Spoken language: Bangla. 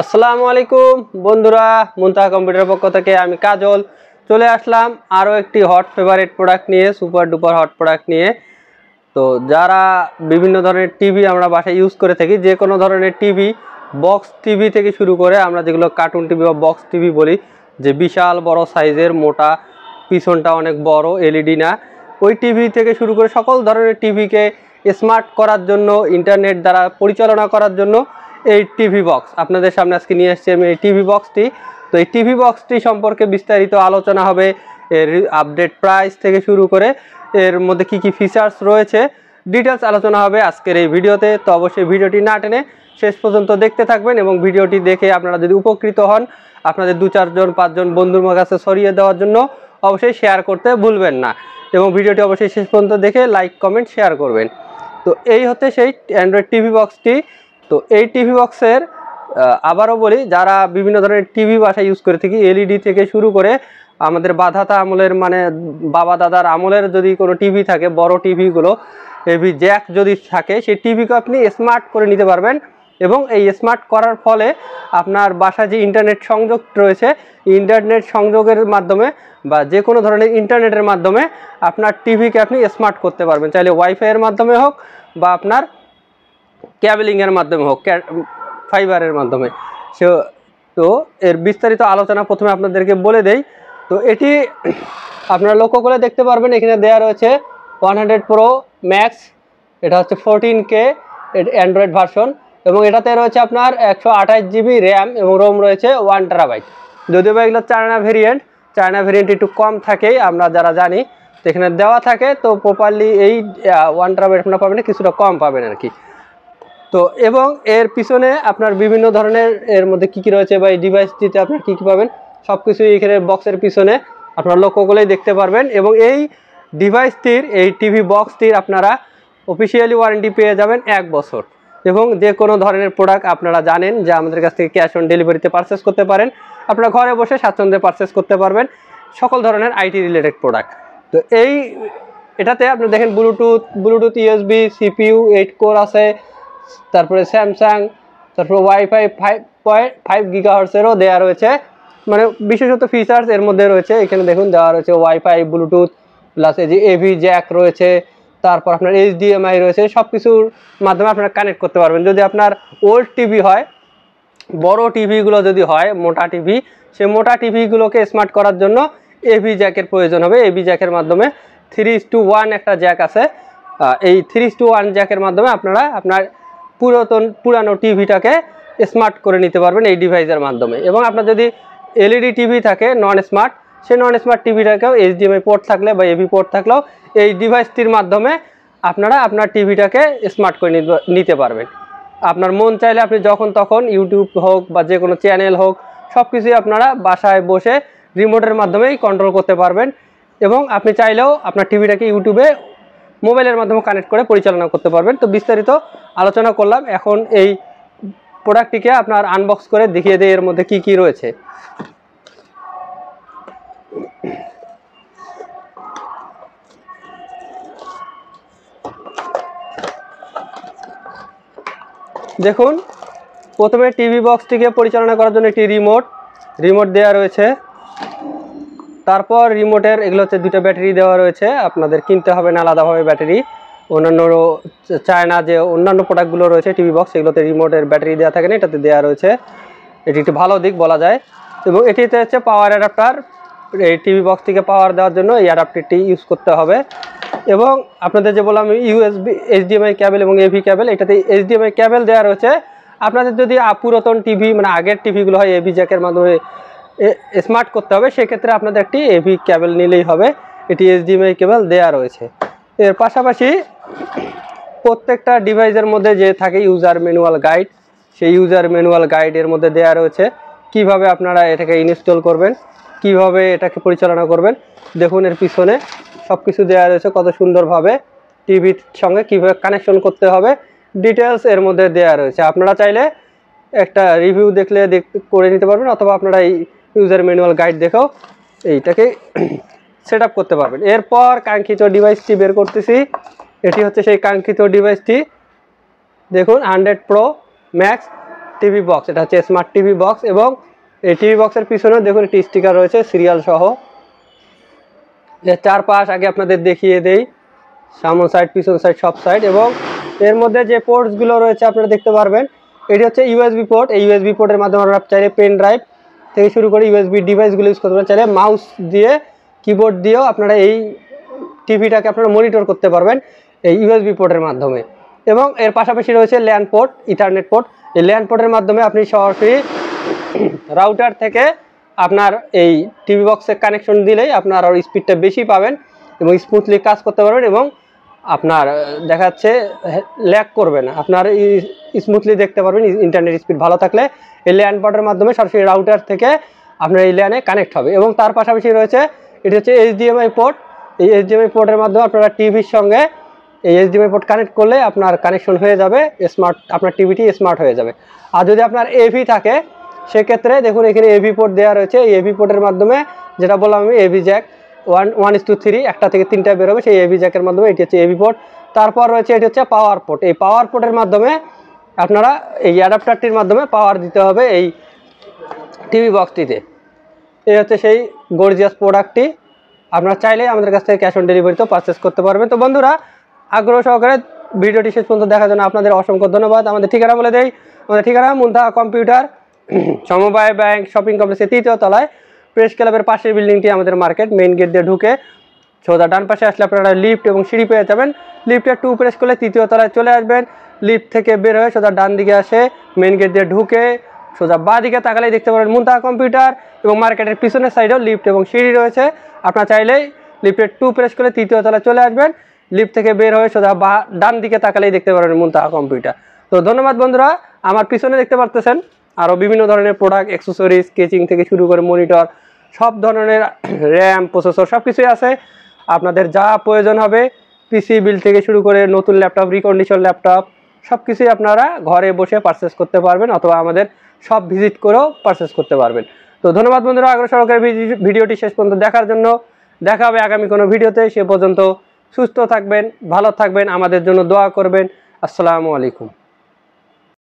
আসসালামু আলাইকুম বন্ধুরা, মুনতাহা কম্পিউটার পক্ষ থেকে আমি কাজল চলে আসলাম আরও একটি হট ফেভারিট প্রোডাক্ট নিয়ে, সুপার ডুপার হট প্রোডাক্ট নিয়ে। তো যারা বিভিন্ন ধরনের টিভি আমরা বাসায় ইউজ করে থাকি, যে কোনো ধরনের টিভি, বক্স টিভি থেকে শুরু করে আমরা যেগুলো কার্টুন টিভি বা বক্স টিভি বলি, যে বিশাল বড় সাইজের, মোটা, পিছনটা অনেক বড়, এলইডি না, ওই টিভি থেকে শুরু করে সকল ধরনের টিভিকে স্মার্ট করার জন্য, ইন্টারনেট দ্বারা পরিচালনা করার জন্য এই টিভি বক্স আপনাদের সামনে আজকে নিয়ে এসেছি আমি এই টিভি বক্সটি। তো এই টিভি বক্সটি সম্পর্কে বিস্তারিত আলোচনা হবে, এর আপডেট প্রাইস থেকে শুরু করে এর মধ্যে কি কি ফিচার্স রয়েছে, ডিটেলস আলোচনা হবে আজকের এই ভিডিওতে। তো অবশ্যই ভিডিওটি না টেনে শেষ পর্যন্ত দেখতে থাকবেন এবং ভিডিওটি দেখে আপনারা যদি উপকৃত হন, আপনাদের 2-4 জন 5 জন বন্ধুর কাছে ছড়িয়ে দেওয়ার জন্য অবশ্যই শেয়ার করতে ভুলবেন না এবং ভিডিওটি অবশ্যই শেষ পর্যন্ত দেখে লাইক কমেন্ট শেয়ার করবেন। তো এই হচ্ছে সেই অ্যান্ড্রয়েড টিভি বক্সটি। তো এই টিভি বক্সের আবারও বলি, যারা বিভিন্ন ধরনের টিভি বাসায় ইউজ করে থাকি, এলইডি থেকে শুরু করে আমাদের বাধাতা আমলের, মানে বাবা দাদার আমলের যদি কোনো টিভি থাকে, বড় টিভিগুলো, এভি জ্যাক যদি থাকে, সেই টিভিকে আপনি স্মার্ট করে নিতে পারবেন। এবং এই স্মার্ট করার ফলে আপনার বাসায় যে ইন্টারনেট সংযোগ রয়েছে, ইন্টারনেট সংযোগের মাধ্যমে বা যে কোনো ধরনের ইন্টারনেটের মাধ্যমে আপনার টিভিকে আপনি স্মার্ট করতে পারবেন, চাইলে ওয়াইফাইয়ের মাধ্যমে হোক বা আপনার ক্যাবেলিংয়ের মাধ্যমে হোক, ফাইবারের মাধ্যমে। তো এর বিস্তারিত আলোচনা প্রথমে আপনাদেরকে বলে দেই। তো এটি আপনারা লক্ষ্য করে দেখতে পারবেন, এখানে দেওয়া রয়েছে 100 প্রো ম্যাক্স, এটা হচ্ছে 14K অ্যান্ড্রয়েড ভার্সন, এবং এটাতে রয়েছে আপনার 128 জিবি র্যাম এবং রোম রয়েছে 1 টেরাবাইট। যদিও বা এগুলো চায়না ভেরিয়েন্ট একটু কম থাকেই, আমরা যারা জানি, তো এখানে দেওয়া থাকে। তো প্রপারলি এই 1 টেরাবাইট আপনারা পাবেন, কিছুটা কম পাবেন আর কি। তো এবং এর পিছনে আপনার বিভিন্ন ধরনের, এর মধ্যে কী কী রয়েছে বা এই ডিভাইসটিতে আপনার কী কী পাবেন, সব কিছুই এখানে বক্সের পিছনে আপনারা লক্ষ্য করলেই দেখতে পারবেন। এবং এই ডিভাইসটির, এই টিভি বক্সটির আপনারা অফিসিয়ালি ওয়ারেন্টি পেয়ে যাবেন 1 বছর। এবং যে কোনো ধরনের প্রোডাক্ট আপনারা জানেন যে আমাদের কাছ থেকে ক্যাশ অন ডেলিভারিতে পারচেস করতে পারেন, আপনারা ঘরে বসে স্বাচ্ছন্দ্যে পারচেস করতে পারবেন সকল ধরনের আইটি রিলেটেড প্রোডাক্ট। তো এটাতে আপনি দেখেন ব্লুটুথ ইউএসবি, সিপিইউ 8 কোর আছে, তারপরে স্যামসাং, তারপরে ওয়াইফাই 5 গিগাহার্টসেরও দেওয়া রয়েছে, মানে বিশেষত ফিচার্স এর মধ্যে রয়েছে। এখানে দেখুন দেওয়া রয়েছে ওয়াইফাই, ব্লুটুথ, প্লাস এই যে এভি জ্যাক রয়েছে, তারপর আপনার এইচডিএমআই রয়েছে, সব কিছুর মাধ্যমে আপনারা কানেক্ট করতে পারবেন। যদি আপনার ওল্ড টিভি হয়, বড় টিভিগুলো যদি হয়, মোটা টিভি, সেই মোটা টিভিগুলোকে স্মার্ট করার জন্য এভি জ্যাকের প্রয়োজন হবে। এভি জ্যাকের মাধ্যমে 3:1 একটা জ্যাক আছে, এই 3:1 জ্যাকের মাধ্যমে আপনারা আপনার পুরানো টিভিটাকে স্মার্ট করে নিতে পারবেন এই ডিভাইসের মাধ্যমে। এবং আপনার যদি এলইডি টিভি থাকে নন স্মার্ট, সেই নন স্মার্ট টিভিটাকেও এইচডিএমআই পোর্ট থাকলে বা এভি পোর্ট থাকলেও এই ডিভাইসটির মাধ্যমে আপনারা আপনার টিভিটাকে স্মার্ট করে নিতে পারবেন। আপনার মন চাইলে আপনি যখন তখন ইউটিউব হোক বা যে কোনো চ্যানেল হোক, সব কিছুই আপনারা বাসায় বসে রিমোটের মাধ্যমেই কন্ট্রোল করতে পারবেন। এবং আপনি চাইলেও আপনার টিভিটাকে ইউটিউবে মোবাইলের মাধ্যমে কানেক্ট করে পরিচালনা করতে পারবেন। তো বিস্তারিত আলোচনা করলাম, এখন এই প্রোডাক্টটিকে আপনার আনবক্স করে দেখিয়ে দেয় এর মধ্যে কি কি রয়েছে। দেখুন, প্রথমে টিভি বক্সটিকে পরিচালনা করার জন্য একটি রিমোট দেওয়া রয়েছে। তারপর রিমোটের এগুলো হচ্ছে 2টা ব্যাটারি দেওয়া রয়েছে, আপনাদের কিনতে হবে না আলাদাভাবে ব্যাটারি। অন্যান্য চায়না যে অন্যান্য প্রোডাক্টগুলো রয়েছে টিভি বক্স, এগুলোতে রিমোটের ব্যাটারি দেওয়া থাকে না, এটাতে দেওয়া রয়েছে, এটি একটি ভালো দিক বলা যায়। এবং এটিতে হচ্ছে পাওয়ার অ্যাডাপ্টার, এই টিভি বক্সটিকে পাওয়ার দেওয়ার জন্য এই অ্যাডাপ্টারটি ইউজ করতে হবে। এবং আপনাদের যে বললাম ইউএসবি, এইচডিএমআই কেবল এবং এভি কেবল, এটাতে এইচডিএমআই কেবল দেওয়া রয়েছে। আপনাদের যদি পুরাতন টিভি, মানে আগের টিভিগুলো হয় এভি জ্যাকের মাধ্যমে স্মার্ট করতে হবে, সেক্ষেত্রে আপনাদের একটি এভি কেবল নিলেই হবে, এটি এইচডিএমআই কেবল দেওয়া রয়েছে। এর পাশাপাশি প্রত্যেকটা ডিভাইসের মধ্যে যে থাকে ইউজার ম্যানুয়াল গাইড, সেই ইউজার ম্যানুয়াল গাইডের মধ্যে দেওয়া রয়েছে কিভাবে আপনারা এটাকে ইনস্টল করবেন, কিভাবে এটাকে পরিচালনা করবেন। দেখুন এর পিছনে সব কিছু দেওয়া রয়েছে, কত সুন্দরভাবে টিভির সঙ্গে কীভাবে কানেকশন করতে হবে, ডিটেলস এর মধ্যে দেওয়া রয়েছে। আপনারা চাইলে একটা রিভিউ দেখলে করে নিতে পারবেন, অথবা আপনারা এই ইউজার ম্যানুয়াল গাইড দেখেও এইটাকে সেট আপ করতে পারবেন। এরপর কাঙ্ক্ষিত ডিভাইসটি বের করতেছি, এটি হচ্ছে সেই কাঙ্ক্ষিত ডিভাইসটি। দেখুন 100 প্রো ম্যাক্স টিভি বক্স, এটা হচ্ছে স্মার্ট টিভি বক্স। এবং এই টিভি বক্সের পিছনেও দেখুন একটি স্টিকার রয়েছে সিরিয়াল সহ। এর চারপাশ আগে আপনাদের দেখিয়ে দেই, সামন সাইড, পিছন সাইড, সব সাইড। এবং এর মধ্যে যে পোর্টসগুলো রয়েছে আপনারা দেখতে পারবেন, এটি হচ্ছে ইউএসবি পোর্ট। এই ইউএসবি পোর্টের মাধ্যমে আপনারা চাইলে পেন ড্রাইভ থেকে শুরু করে ইউএসবি ডিভাইসগুলো ইউজ করতে পারেন। চাইলে মাউস দিয়ে, কিবোর্ড দিয়েও আপনারা এই টিভিটাকে আপনারা মনিটর করতে পারবেন এই ইউএসবি পোর্টের মাধ্যমে। এবং এর পাশাপাশি রয়েছে ল্যান পোর্ট, ইথারনেট পোর্ট। এই ল্যান পোর্টের মাধ্যমে আপনি সরাসরি রাউটার থেকে আপনার এই টিভি বক্সে কানেকশন দিলেই আপনার আরও স্পিডটা বেশি পাবেন এবং স্মুথলি কাজ করতে পারবেন। এবং আপনার দেখা যাচ্ছে ল্যাগ করবে না, আপনার স্মুথলি দেখতে পারবেন ইন্টারনেট স্পিড ভালো থাকলে। এই ল্যান পোর্টের মাধ্যমে সরাসরি রাউটার থেকে আপনার এই ল্যানে কানেক্ট হবে। এবং তার পাশাপাশি রয়েছে এটি হচ্ছে এইচডিএমআই পোর্ট। এই এইচডিএমআই পোর্টের মাধ্যমে আপনারা টিভির সঙ্গে এই এইচডিএমআই পোর্ট কানেক্ট করলে আপনার কানেকশন হয়ে যাবে স্মার্ট, আপনার টিভিটি স্মার্ট হয়ে যাবে। আর যদি আপনার এভি থাকে সেক্ষেত্রে দেখুন এখানে এভি পোর্ট দেওয়া রয়েছে। এই এভি পোর্টের মাধ্যমে, যেটা বললাম আমি, এভি জ্যাক 1:3 একটা থেকে তিনটা বেরোবে, সেই এভি জ্যাকের মাধ্যমে এটি হচ্ছে এভি পোর্ট। তারপর রয়েছে এটি হচ্ছে পাওয়ার পোর্ট। এই পাওয়ার পোর্টের মাধ্যমে আপনারা এই অ্যাডাপ্টারটির মাধ্যমে পাওয়ার দিতে হবে এই টিভি বক্সটিতে। এই হচ্ছে সেই গর্জিয়াস প্রোডাক্টটি। আপনারা চাইলে আমাদের কাছ থেকে ক্যাশ অন ডেলিভারিতেও পারচেস করতে পারবেন। তো বন্ধুরা, আগ্রহ সহকারে ভিডিওটি শেষ পর্যন্ত দেখার জন্য আপনাদের অসংখ্য ধন্যবাদ। আমাদের ঠিকানা বলে দেই, আমাদের ঠিকানা মুনতাহা কম্পিউটার, সমবায় ব্যাংক শপিং কমপ্লেক্সের 3য় তলায়, প্রেস ক্লাবের পাশের বিল্ডিংটি আমাদের মার্কেট। মেইন গেট দিয়ে ঢুকে সোজা ডান পাশে আসলে আপনারা লিফট এবং সিঁড়ি পেয়ে যাবেন। লিফটে 2 প্রেস করলে 3য় তলায় চলে আসবেন। লিফট থেকে বের হয়ে সোজা ডান দিকে আসে, মেইন গেট দিয়ে ঢুকে সোজা বাঁ দিকে তাকালেই দেখতে পাবেন মুনতাহা কম্পিউটার। এবং মার্কেটের পিছনের সাইডেও লিফট এবং সিঁড়ি রয়েছে। আপনারা চাইলেই লিফটে 2 প্রেস করে 3য় তলায় চলে আসবেন। লিফট থেকে বের হয়ে সোজা ডান দিকে তাকালেই দেখতে পারবেন মুনতাহা কম্পিউটার। তো ধন্যবাদ বন্ধুরা। আমার পিছনে দেখতে পারতেছেন আরও বিভিন্ন ধরনের প্রোডাক্ট, অ্যাক্সেসরিজ, স্কেচিং থেকে শুরু করে মনিটর, সব ধরনের র্যাম, প্রসেসর সব কিছুই আছে। আপনাদের যা প্রয়োজন হবে, পিসি বিল থেকে শুরু করে নতুন ল্যাপটপ, রিকন্ডিশন ল্যাপটপ, সব কিছুই আপনারা ঘরে বসে পারচেস করতে পারবেন অথবা আমাদের সব ভিজিট করেও পারচেস করতে পারবেন। তো ধন্যবাদ বন্ধুরা আগ্রহ সহকারে ভিডিওটি শেষ পর্যন্ত দেখার জন্য। দেখা হবে আগামী কোনো ভিডিওতে। সে পর্যন্ত সুস্থ থাকবেন, ভালো থাকবেন, আমাদের জন্য দোয়া করবেন। আসসালামু আলাইকুম।